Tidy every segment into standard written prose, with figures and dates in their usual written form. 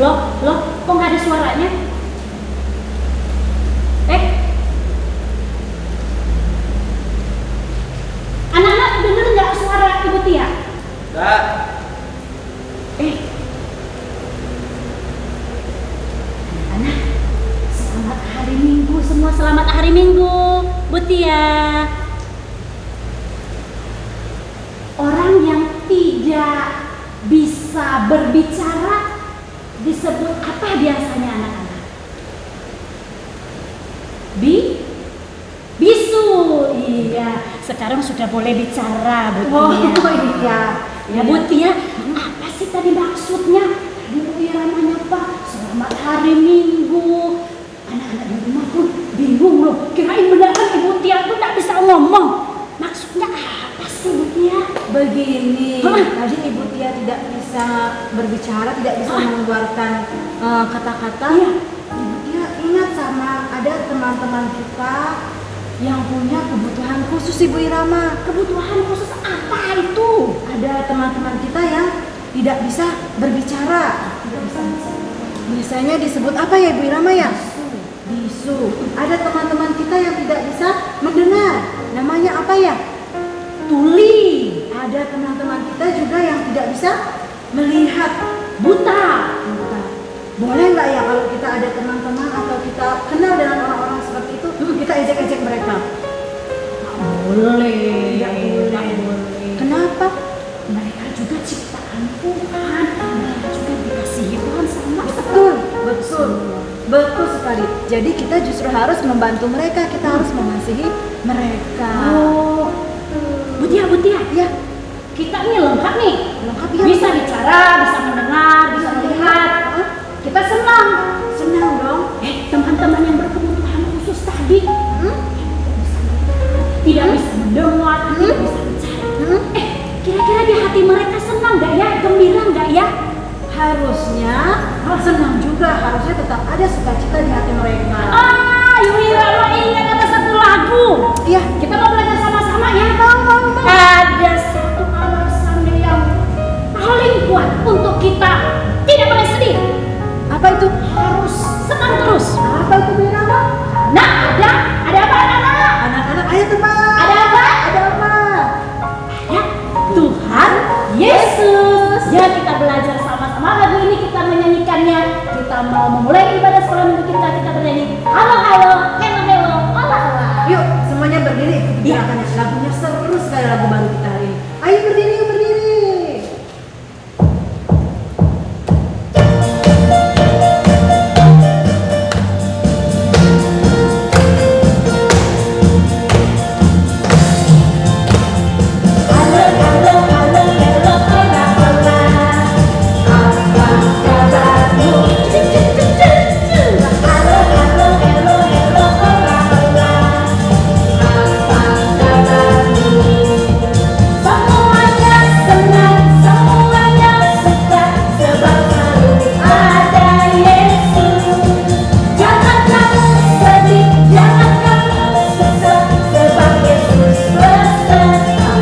Loh, kok nggak ada suaranya? Anak-anak dengar nggak suara Ibu Tia? Enggak. Anak, selamat hari Minggu semua, selamat hari Minggu, Bu Tia. Orang yang tidak bisa berbicara disebut apa biasanya anak-anak? Bisu. Iya, sekarang sudah boleh bicara, Bu Tia. Oh iya. Ya Bu Tia, apa sih tadi maksudnya? Bu Irama apa? Selamat hari Minggu. Anak-anak di rumah pun bingung loh. Kirain beneran Ibu Tia tuh tak bisa ngomong. Maksudnya apa sih Bu Tia? Begini, tadi Ibu Tia tidak bisa berbicara, tidak bisa mengeluarkan kata-kata. Iya. Ibu Tia ingat sama ada teman-teman kita yang punya kebutuhan khusus, Ibu Irama. Kebutuhan khusus apa itu? Ada teman-teman kita yang tidak bisa berbicara. Tidak bisa bicara. Biasanya disebut apa ya, Ibu Irama ya? Bisu. Ada teman-teman kita yang tidak bisa mendengar. Namanya apa ya? Tuli. Ada teman-teman kita juga yang tidak bisa melihat. Buta. Boleh nggak ya kalau kita ada teman-teman atau kita kenal dengan orang-orang seperti itu, kita ejek-ejek mereka? Boleh. Tidak boleh. Kenapa? Mereka juga ciptaan Tuhan. Mereka juga dikasihi Tuhan sama. Betul sekali. Jadi kita justru harus membantu mereka, kita harus mengasihi mereka. Oh, Bu Tia, Ya, kita nih lengkap nih. lengkap ya. Bisa bicara, bisa mendengar, bisa melihat. Kita senang. Senang dong. Teman-teman yang berkebutuhan khusus tadi tidak bisa mendengar, tidak bisa bicara. Kira-kira di hati mereka senang nggak ya? Gembira nggak ya? Harusnya senang juga, harusnya tetap ada sukacita di hati mereka. Ibu Irama ingat ada satu lagu. Iya, Kita mau belajar sama-sama ya. Ada satu alasan yang paling kuat untuk kita tidak boleh sedih. apa itu? Harus senang terus. Apa itu, Bu Irama? Nah, ada apa anak-anak? Anak-anak, ayo teman. Ada apa? Ada apa? Ya, Tuhan Yesus. Ya, kita belajar sama-sama lagu ini, kita menyanyikannya. Kita mau memulai ibadah sekolah minggu kita bernyanyi. Halo, halo, hello, hello, hola, hola. Yuk, semuanya berdiri. Gerakannya lagunya seru sekali, lagu baru kita hari ini. Ayo berdiri, yuk berdiri. Halo, halo, halo, hello, hola, hola. Apa kabarmu? Halo, halo, hello, hello, hola, hola. Apa kabarmu? Semuanya senang, semuanya suka, sebab selalu ada Yesus. Jangan kamu sedih, jangan kamu susah, sebab Yesus bersama.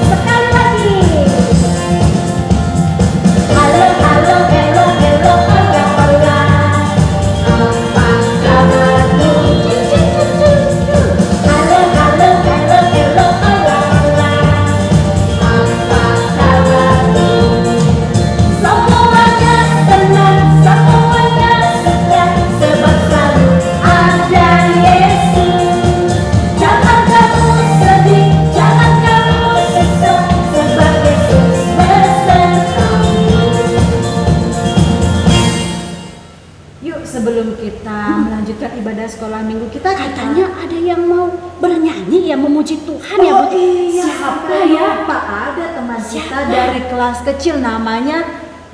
Sekali lagi. Halo, halo, hello, hello, hola, hola. Apa kabarmu? Halo, halo, hello, hello, hola, hola. Apa kabarmu? Semuanya senang, semuanya suka, sebab selalu ada Yesus. Jangan kamu sedih, jangan kamu susah, sebab Yesus bersamamu. Yuk, sebelum kita melanjutkan ibadah sekolah minggu kita, Katanya ada yang mau bernyanyi ya, memuji Tuhan ya, Bu. iya, Siapa ya? Pak, ada teman kita Siapa? dari kelas kecil namanya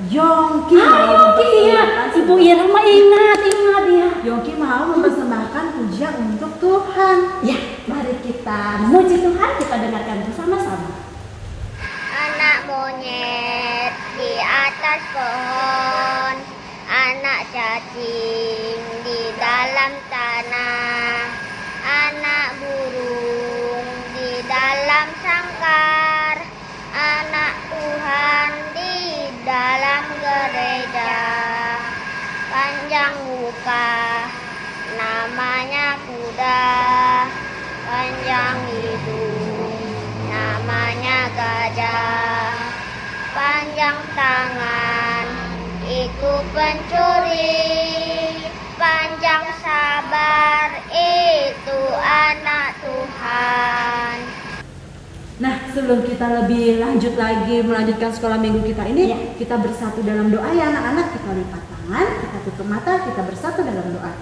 Yongki. Yongki ya. Ibu Irama ingat ya. Yongki mau mempersembahkan pujian untuk Tuhan. Ya, mari kita memuji Tuhan, kita dengarkan bersama-sama. Anak monyet di atas pohon, anak cacing di dalam tanah, anak burung di dalam sangkar, anak Tuhan di dalam gereja. langkah, namanya kuda. Panjang hidung, namanya gajah. Panjang tangan, itu pencuri. Panjang sabar, itu anak Tuhan. Nah, sebelum kita lebih lanjut lagi melanjutkan sekolah minggu kita ini, kita bersatu dalam doa ya anak-anak. Kita lipat tangan, kita tutup mata, kita bersatu dalam doa.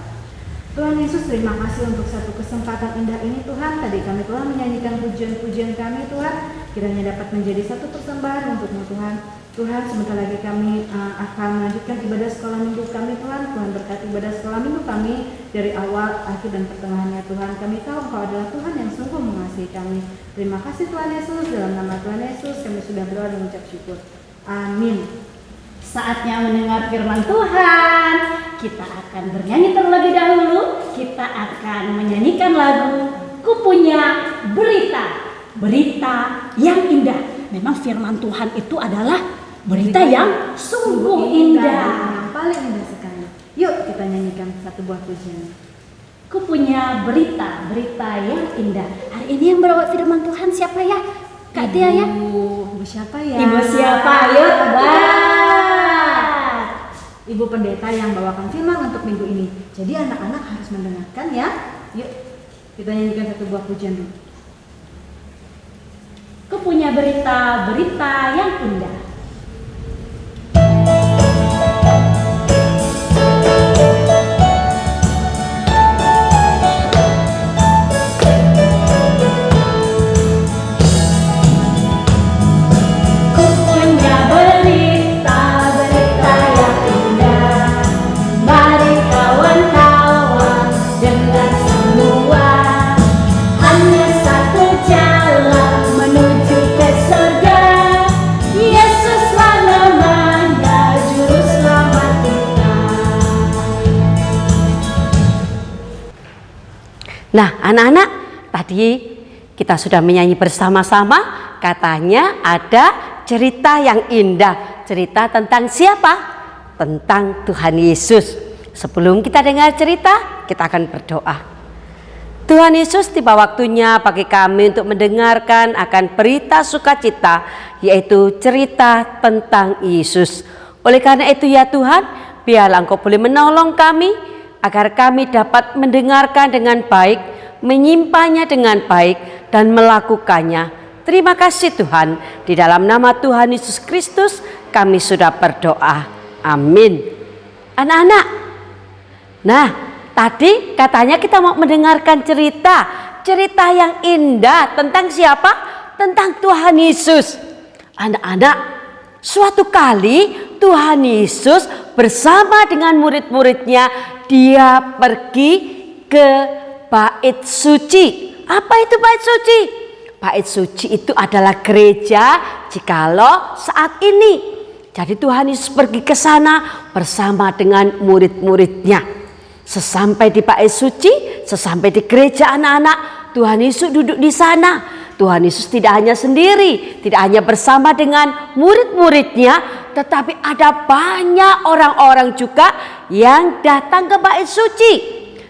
Tuhan Yesus, terima kasih untuk satu kesempatan indah ini Tuhan. Tadi kami telah menyanyikan pujian-pujian kami Tuhan. Kiranya dapat menjadi satu persembahan untuk-Mu Tuhan. Tuhan, sebentar lagi kami akan melanjutkan ibadah sekolah minggu kami Tuhan. Tuhan berkati ibadah sekolah minggu kami dari awal, akhir, dan pertengahannya Tuhan. Kami tahu Engkau adalah Tuhan yang sungguh mengasihi kami. Terima kasih Tuhan Yesus. Dalam nama Tuhan Yesus kami sudah berdoa dan mengucap syukur. Amin. Saatnya mendengar firman Tuhan. Kita akan bernyanyi terlebih dahulu. Kita akan menyanyikan lagu Ku Punya Berita. Berita yang indah. Memang firman Tuhan itu adalah berita yang sungguh indah. Yang paling indah sekali. Yuk kita nyanyikan satu buah pujian. Ku punya berita, berita yang indah. Hari ini yang bawa firman Tuhan siapa ya? Kak Tia ya? Ibu siapa ya? Ibu siapa? Yuk tebak. Ibu pendeta yang bawakan firman untuk minggu ini. Jadi anak-anak harus mendengarkan ya. Yuk kita nyanyikan satu buah pujian dulu. Ku punya berita, berita yang indah. Nah, anak-anak, tadi kita sudah menyanyi bersama-sama. Katanya ada cerita yang indah. Cerita tentang siapa? Tentang Tuhan Yesus. Sebelum kita dengar cerita, kita akan berdoa. Tuhan Yesus, tiba waktunya bagi kami untuk mendengarkan akan berita sukacita, yaitu cerita tentang Yesus. Oleh karena itu ya Tuhan, biarlah Engkau boleh menolong kami agar kami dapat mendengarkan dengan baik, menyimpannya dengan baik, dan melakukannya. Terima kasih Tuhan. Di dalam nama Tuhan Yesus Kristus kami sudah berdoa. Amin. Anak-anak, nah tadi katanya kita mau mendengarkan cerita yang indah tentang siapa? Tentang Tuhan Yesus. Anak-anak, suatu kali Tuhan Yesus bersama dengan murid-muridnya dia pergi ke bait suci. Apa itu bait suci? Bait suci itu adalah gereja jikalau saat ini. Jadi Tuhan Yesus pergi ke sana bersama dengan murid-muridnya. Sesampai di bait suci, sesampai di gereja anak-anak, Tuhan Yesus duduk di sana. Tuhan Yesus tidak hanya sendiri, tidak hanya bersama dengan murid-muridnya, tetapi ada banyak orang-orang juga yang datang ke bait suci.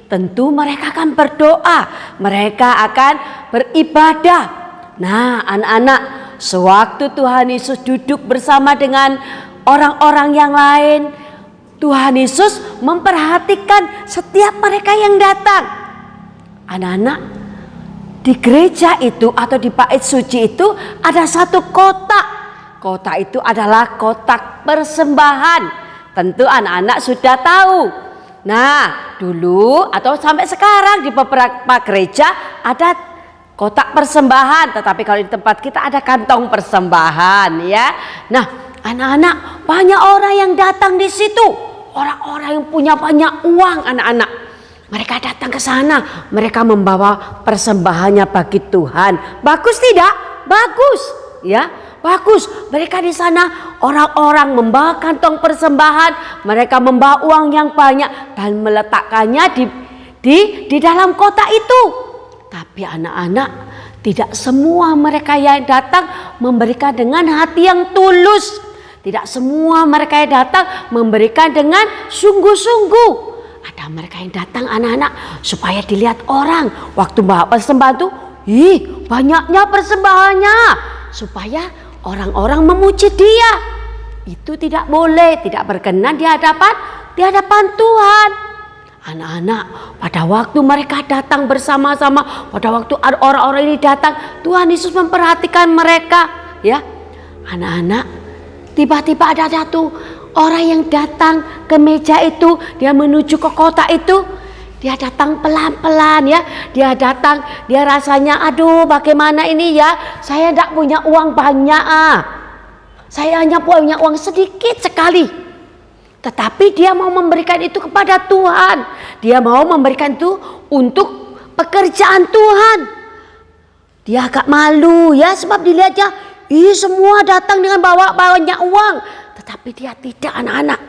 Tentu mereka akan berdoa, mereka akan beribadah. Nah, anak-anak, sewaktu Tuhan Yesus duduk bersama dengan orang-orang yang lain, Tuhan Yesus memperhatikan setiap mereka yang datang. Anak-anak, di gereja itu atau di bait suci itu ada satu kotak. Kotak itu adalah kotak persembahan. Tentu anak-anak sudah tahu. Nah, dulu atau sampai sekarang di beberapa gereja ada kotak persembahan. Tetapi kalau di tempat kita ada kantong persembahan ya. Nah, anak-anak, banyak orang yang datang di situ. Orang-orang yang punya banyak uang anak-anak. Mereka datang ke sana, mereka membawa persembahannya bagi Tuhan. Bagus tidak? Bagus, ya, bagus. Mereka di sana orang-orang membawa kantong persembahan, mereka membawa uang yang banyak dan meletakkannya di dalam kotak itu. Tapi anak-anak, tidak semua mereka yang datang memberikan dengan hati yang tulus. Tidak semua mereka yang datang memberikan dengan sungguh-sungguh. Ada Ada mereka yang datang anak-anak supaya dilihat orang. Waktu bawa persembahan tuh, banyaknya persembahannya. Supaya orang-orang memuji dia. Itu tidak boleh, tidak berkenan di hadapan Tuhan. Anak-anak, pada waktu mereka datang bersama-sama, pada waktu orang-orang ini datang, Tuhan Yesus memperhatikan mereka, ya. Anak-anak, tiba-tiba ada satu orang yang datang ke meja itu, dia menuju ke kotak itu. Dia datang pelan-pelan, ya. Dia datang, dia rasanya, aduh bagaimana ini ya, saya tidak punya uang banyak. Saya hanya punya uang sedikit sekali. Tetapi dia mau memberikan itu kepada Tuhan. Dia mau memberikan itu untuk pekerjaan Tuhan. Dia agak malu, ya, sebab dilihatnya, semua datang dengan bawa banyak uang. Tetapi dia tidak, anak-anak.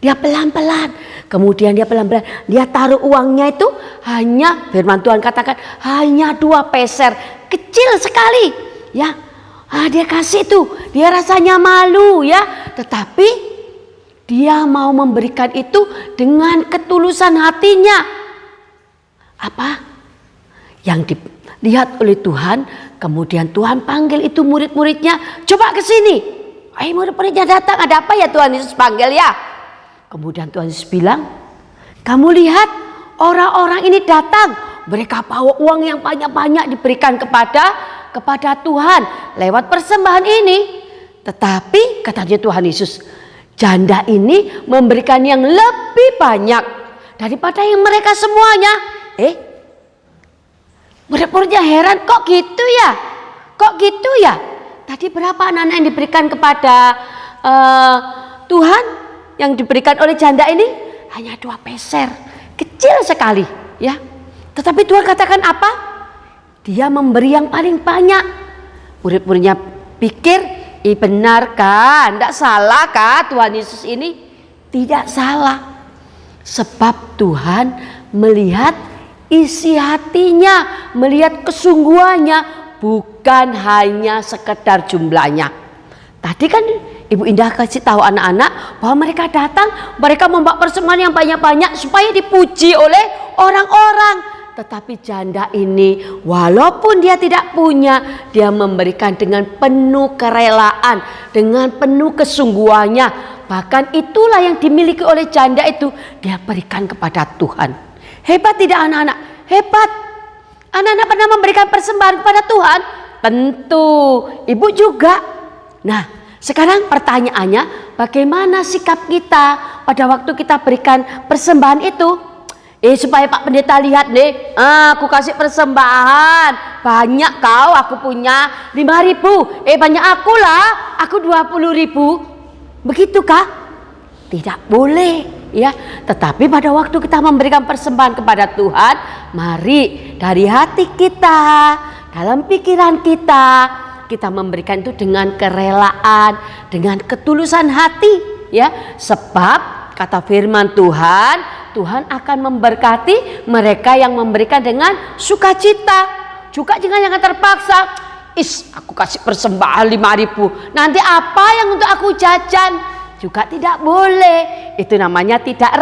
Dia pelan-pelan. Kemudian dia pelan-pelan, dia taruh uangnya itu hanya, firman Tuhan katakan, hanya 2 peser. Kecil sekali, ya. Dia kasih itu, dia rasanya malu, ya. Tetapi dia mau memberikan itu dengan ketulusan hatinya. Apa? Yang dilihat oleh Tuhan, kemudian Tuhan panggil itu murid-muridnya, coba ke sini. Murid-muridnya datang, ada apa ya Tuhan Yesus panggil ya? Kemudian Tuhan Yesus bilang, kamu lihat orang-orang ini datang, mereka bawa uang yang banyak-banyak diberikan kepada Tuhan lewat persembahan ini. Tetapi katanya Tuhan Yesus, janda ini memberikan yang lebih banyak daripada yang mereka semuanya. Murid-muridnya heran, kok gitu ya? Kok gitu ya? Tadi berapa anak-anak yang diberikan kepada Tuhan, yang diberikan oleh janda ini? Hanya 2 peser, kecil sekali, ya. Tetapi Tuhan katakan apa? Dia memberi yang paling banyak. Murid-muridnya pikir, benar kan? Tidak salah kan Tuhan Yesus ini? Tidak salah. Sebab Tuhan melihat isi hatinya, melihat kesungguhannya, bukan hanya sekedar jumlahnya. Tadi kan Ibu Indah kasih tahu anak-anak bahwa mereka datang, mereka membawa persembahan yang banyak-banyak supaya dipuji oleh orang-orang. Tetapi janda ini, walaupun dia tidak punya, dia memberikan dengan penuh kerelaan, dengan penuh kesungguhannya. Bahkan itulah yang dimiliki oleh janda itu, dia berikan kepada Tuhan. Hebat tidak anak-anak? Hebat. Anak-anak pernah memberikan persembahan kepada Tuhan? Tentu. Ibu juga. Nah, sekarang pertanyaannya, bagaimana sikap kita pada waktu kita berikan persembahan itu? Supaya Pak Pendeta lihat nih, aku kasih persembahan banyak kau, aku punya 5.000. Banyak aku lah, aku 20.000. Begitukah? Tidak boleh, ya. Tetapi pada waktu kita memberikan persembahan kepada Tuhan, mari dari hati kita, dalam pikiran kita memberikan itu dengan kerelaan, dengan ketulusan hati, ya. Sebab kata firman Tuhan, Tuhan akan memberkati mereka yang memberikan dengan sukacita. Juga jangan terpaksa. Aku kasih persembahan 5.000. Nanti apa yang untuk aku jajan? Juga tidak boleh. Itu namanya tidak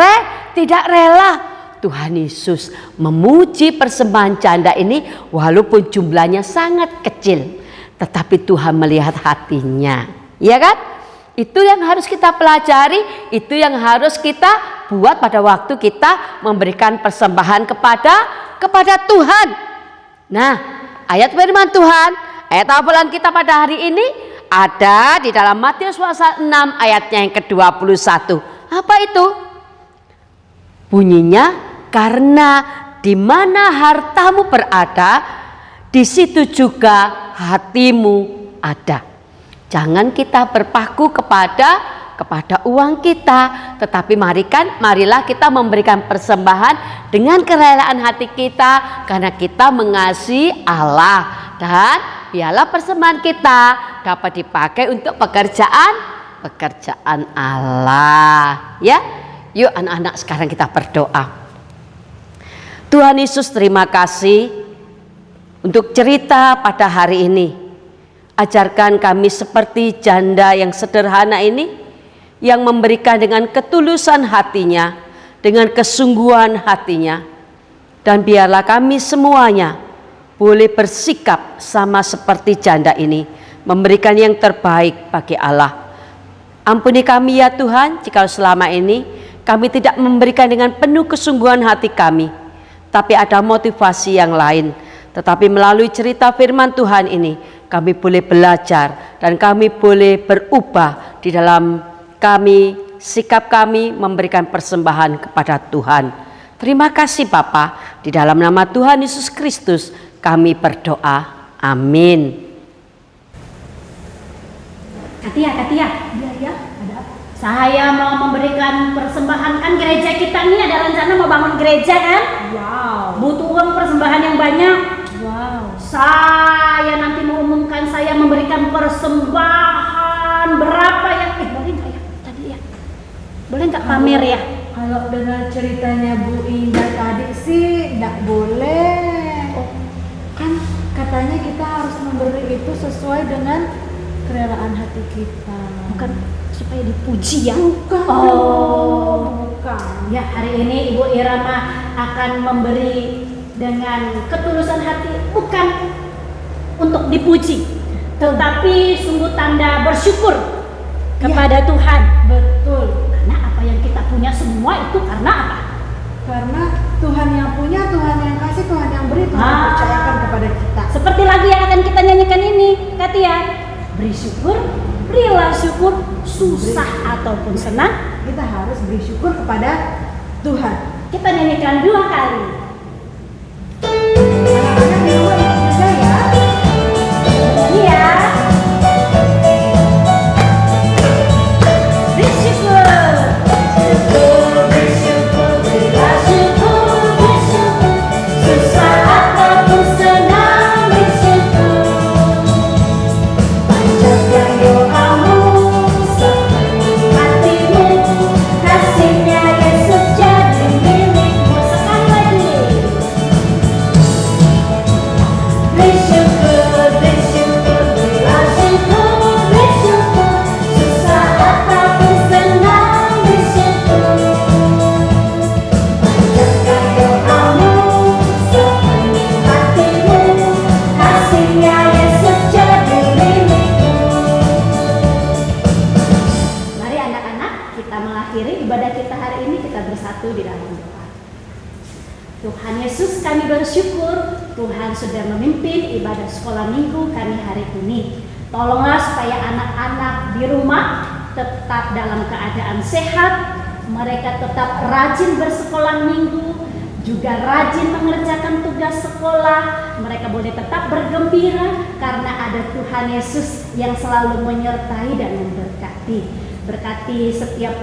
rela. Tuhan Yesus memuji persembahan janda ini walaupun jumlahnya sangat kecil. Tetapi Tuhan melihat hatinya. Ya kan? Itu yang harus kita pelajari, itu yang harus kita buat pada waktu kita memberikan persembahan kepada Tuhan. Nah, ayat firman Tuhan, ayat hafalan kita pada hari ini ada di dalam Matius pasal 6 ayatnya yang ke-21. Apa itu? Bunyinya, karena di mana hartamu berada, di situ juga hatimu ada. Jangan kita berpaku kepada uang kita, tetapi marilah kita memberikan persembahan dengan kerelaan hati kita, karena kita mengasihi Allah, dan biarlah persembahan kita dapat dipakai untuk pekerjaan Allah. Ya, yuk anak-anak sekarang kita berdoa. Tuhan Yesus, terima kasih untuk cerita pada hari ini. Ajarkan kami seperti janda yang sederhana ini, yang memberikan dengan ketulusan hatinya, dengan kesungguhan hatinya. Dan biarlah kami semuanya boleh bersikap sama seperti janda ini, memberikan yang terbaik bagi Allah. Ampuni kami ya Tuhan, jika selama ini kami tidak memberikan dengan penuh kesungguhan hati kami, tapi ada motivasi yang lain. Tetapi melalui cerita firman Tuhan ini, kami boleh belajar dan kami boleh berubah di dalam kami, sikap kami memberikan persembahan kepada Tuhan. Terima kasih Bapa, di dalam nama Tuhan Yesus Kristus kami berdoa. Amin. Katia, Iya, ada apa? saya mau memberikan persembahan. Kan gereja kita ini ada rencana mau bangun gereja kan? Wow. Butuh uang persembahan yang banyak. Wow. Saya nanti mau umumkan saya memberikan persembahan berapa yang boleh nggak ya tadi ya? Boleh nggak pamer ya? Kalau dengar ceritanya Bu Indah tadi sih nggak boleh. Oh, Kan katanya kita harus memberi itu sesuai dengan kerelaan hati kita. bukan supaya dipuji ya? Bukan. Oh, Bukan. ya hari ini Ibu Irama akan memberi dengan ketulusan hati, bukan untuk dipuji, tetapi sungguh tanda bersyukur kepada Tuhan. Betul. Karena apa yang kita punya semua itu karena apa? Karena Tuhan yang punya, Tuhan yang kasih, Tuhan yang beri, Tuhan yang percayakan kepada kita. Seperti lagu yang akan kita nyanyikan ini, Katia. Beri syukur, berilah syukur, susah ataupun senang, Kita harus beri syukur kepada Tuhan. kita nyanyikan 2 kali. Anak-anak di rumah ikut juga ya. Iya. Bersyukur, bersyukur, berilah syukur, bersyukur, susah ataupun senang bersyukur. Panjatkan doamu, sepenuh hatimu, kasihnya Yesus jadi milikmu. Sekali lagi. Bersyukur, bersyukur, berilah syukur, bersyukur, susah ataupun senang bersyukur. Panjatkan doamu, sepenuh hatimu, kasihnya Yesus jadi milikmu. Mari anak-anak, kita mengakhiri ibadah kita hari ini, kita bersatu di dalam doa. Tuhan Yesus, kami bersyukur Tuhan sudah memimpin ibadah sekolah minggu kami hari ini. Tolonglah supaya anak-anak di rumah tetap dalam keadaan sehat, mereka tetap rajin bersekolah minggu, juga rajin mengerjakan tugas sekolah. Mereka boleh tetap bergembira karena ada Tuhan Yesus yang selalu menyertai dan memberkati. Berkati setiap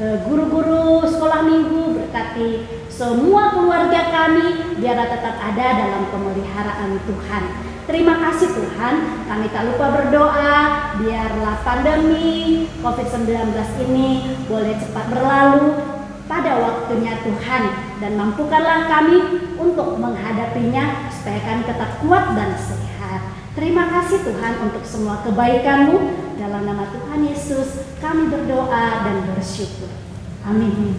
guru-guru sekolah minggu, berkati semua keluarga kami, biarlah tetap ada dalam pemeliharaan Tuhan. Terima kasih Tuhan, kami tak lupa berdoa, biarlah pandemi COVID-19 ini boleh cepat berlalu pada waktunya Tuhan, dan mampukanlah kami untuk menghadapinya supaya kami tetap kuat dan sehat. Terima kasih Tuhan untuk semua kebaikan-Mu. Dalam nama Tuhan Yesus kami berdoa dan bersyukur. Amin.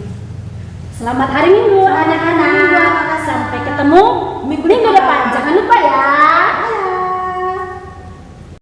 Selamat hari Minggu anak-anak. Sampai ketemu minggu depan. Jangan lupa ya.